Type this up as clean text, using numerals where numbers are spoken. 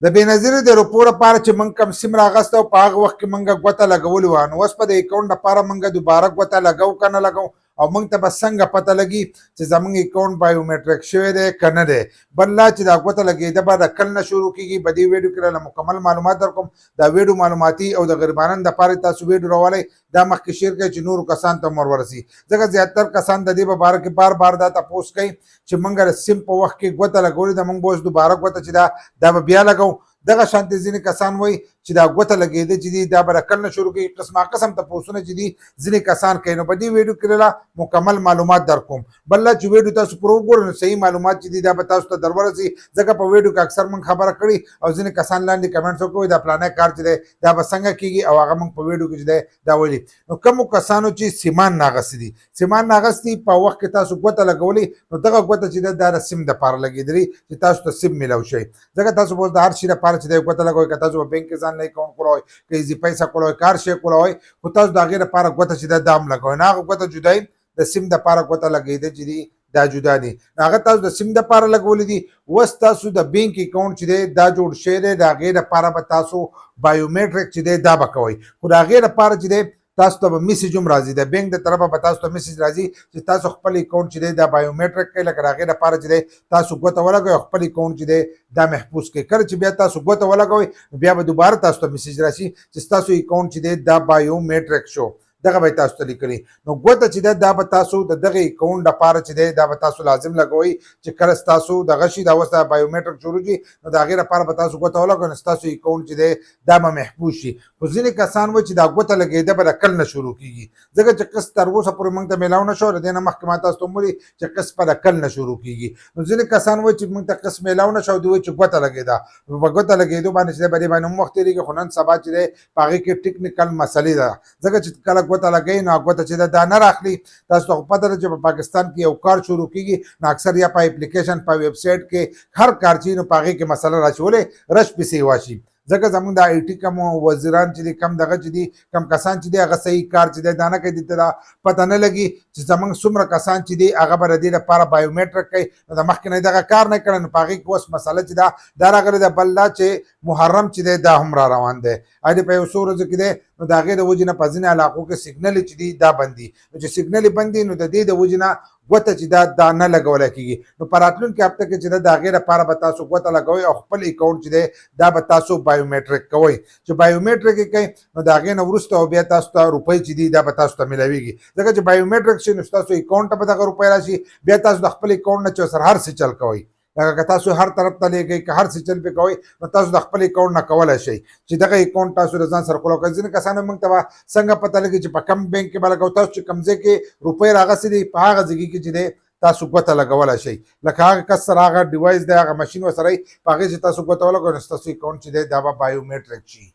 د بېنظیر د روپو لپاره چې موږ کوم سیم راغسته او په هغه وخت کې موږ ګوته لګولې وه، نو اوس په د اکاونټ لپاره موږ دوباره ګوته لګو که نه لګو، او موږ ته به څنګه پته لګي چې زموږ اکاونټ بایومیټریک شوی دی که نه دی. بل لا چې دا ګوته لګېده به د کل نه شروع کېږي. په دې ویډیو کې له مکمل معلومات در کوم. دا ویډیو معلوماتي او د غریبانو دپاره تاسو ویډیو راولی، دا مخکې شیر کړئ چې نورو کسانو ته هم ورورسي، ځکه زیاتر کسان د دې په باره کې بار بار دا تپوس کوي چې موږ د سیم په وخت کې ګوته لګولې ده، موږ به اوس دوباره ګوته چې دا به بیا لګو. دغه شانتې ځینې کسان وایي چې دا ګوته لګېده چې دي دا به د کل نه شروع کېږي. قسما قسم تپوسونه چې دي ځینې کسان کوي. نو په دې ویډیو کې له مکمل معلومات در کوم. بل چې ویډیو تاسو پوره وګورئ نو صحیح معلومات چې دي دا به تاسو ته در ورسي، ځکه په ویډیو کې اکثر موږ خبره کړې او ځینې کسان لاندې کمنټس وکړي دا پلانه کار چې دی دا به څنګه کېږي، او هغه موږ په ویډیو کې چې دی دا ویلي. نو کومو کسانو چې سیمان ناغستې دي، سیمان ناغستې په وخت کې تاسو ګوته لګولې، نو دغه ګوته چې دی دا د سیم دپاره لګېدلې چې تاسو ته سیم میلاو شي. ځکه تاسو به اوس د هر شي لپاره چې دی ګوته لګوئ، که تاسو په بینک کې ځان نه اکاونټ کولوئ، که ایزي پیسه کولوئ، کار شی کولوئ، خو تاسو د هغې لپاره ګوته چې دی دا هم لګوئ. نه هغه ګوته جدایي د سیم دپاره ګوته لګېده چې دي دا جدا دي، هغه تاسو د سیم دپاره لګولې دي. اوس تاسو د بینک اکاونټ چې دی دا جوړ شوی دی، د هغې لپاره به تاسو بایومیټریک چې دی دا به کوئ. خو د هغې لپاره چې دی تاسو ته به میسج هم راځي، د بینک د طرفه به تاسو ته میسج راځي چې تاسو خپل اکاونټ چې دی دا بایومیټریک کوئ. لکه د هغې لپاره چې دی تاسو ګوته ولګوئ او خپل اکاونټ چې دی دا محفوظ کړئ. کله چې بیا تاسو ګوته ولګوئ نو بیا به دوباره تاسو ته میسج راشي چې ستاسو اکاونټ چې دی دا بایومیټریک شو. دغه به تاسو ته لیکلي. نو ګوته چې دا به تاسو د دغه اکاونټ لپاره چې دی دا به تاسو لازم لګوئ چې کله ستاسو دغه شي دا اوس بایومیټریک شروع شي نو د هغې لپاره به تاسو ګوته ولګوئ نو ستاسو اکاونټ چې دی دا به محفوظ شي. خو ځینې کسان وایي چې دا ګوته لګېده به د کل نه شروع کېږي، ځکه چې قسط تر اوسه پورې موږ ته میلاو نه شو. د دې نه مخکې ما تاسو ته هم ویلي چې قسط به د کل نه شروع کېږي. نو ځینې کسان وایي چې موږ ته قسط میلاو نه شو، دوی وایي چې ګوته لګېده. په ګوته لګېدو باندې چې دی په دې باندې هم وخت تېرېږي، خو نن سبا چې دی په هغې کې ټیکنیکل مسلې ده، ځکه چې کله ګوته لګوي نو ګوته چې دا نه راخلي. تاسو ته خو پته ده چې په پاکستان کې یو کار شروع کېږي نو اکثر یا په اپلیکیشن په ویب سایټ کې هر کار چې نو په هغې کې مسله راشي، ولې رش پسې واشي. ځکه زموږ د آی ټي کم وزیران چې دي کم دغه چې دي کم کسان چې دي هغه صحیح کار چې دی دا نه کوي، دې ته دا پته نه لګي چې زموږ څومره کسان چې دي هغه به د دې لپاره بایومیټریک کوي. نو د مخکې نه دغه کار نه کړی نو په هغې کې اوس مسله چې دا راغلې ده. بل دا چې محرم چې دی دا هم را روان دی، اړې په یو څو ورځو کې دی نو د هغې د وجې نه په ځینې علاقو کې سګنل چې دي دا بند دي. نو چې سګنل بند دي نو د دې د وجې نه ګوته چې دا نه لګولی کېږي. نو په راتلونکي هفته کې چې د هغې لپاره به تاسو ګوته لګوئ او خپل اکاونټ چې دی دا به تاسو بایومیټریک کوئ. چې بایومیټریک یې کوئ نو د هغې نه وروسته او بیا تاسو ته روپۍ چې دي دا به تاسو ته میلاویږي. ځکه چې بایومیټریک شي نو ستاسو اکاونټ ته به دغه روپۍ راشي، بیا تاسو د خپل اکاونټ نه چې سره هر څه چل کوئ، لکه که تاسو هر طرف ته لیږئ که هر څه چل پې کوئ نو تاسو د خپل اکاونټ نه کولی شئ چې دغه اکاونټ تاسو د ځان سره کولو کوئ. ځینې کسانو موږ ته به څنګه پته لګي چې په کم بینک کې به لګوو، تاسو چې کوم ځای کې روپۍ راغستې دي په هغه ځای کې چې دی تاسو ګوته لګولی شئ. لکه هغه کس سره هغه ډیوایس دی، هغه مشین ورسره وي، په هغې چې تاسو ګوته ولګوئ نو ستاسو اکاونټ چې دی دا به بایومیټریک شي.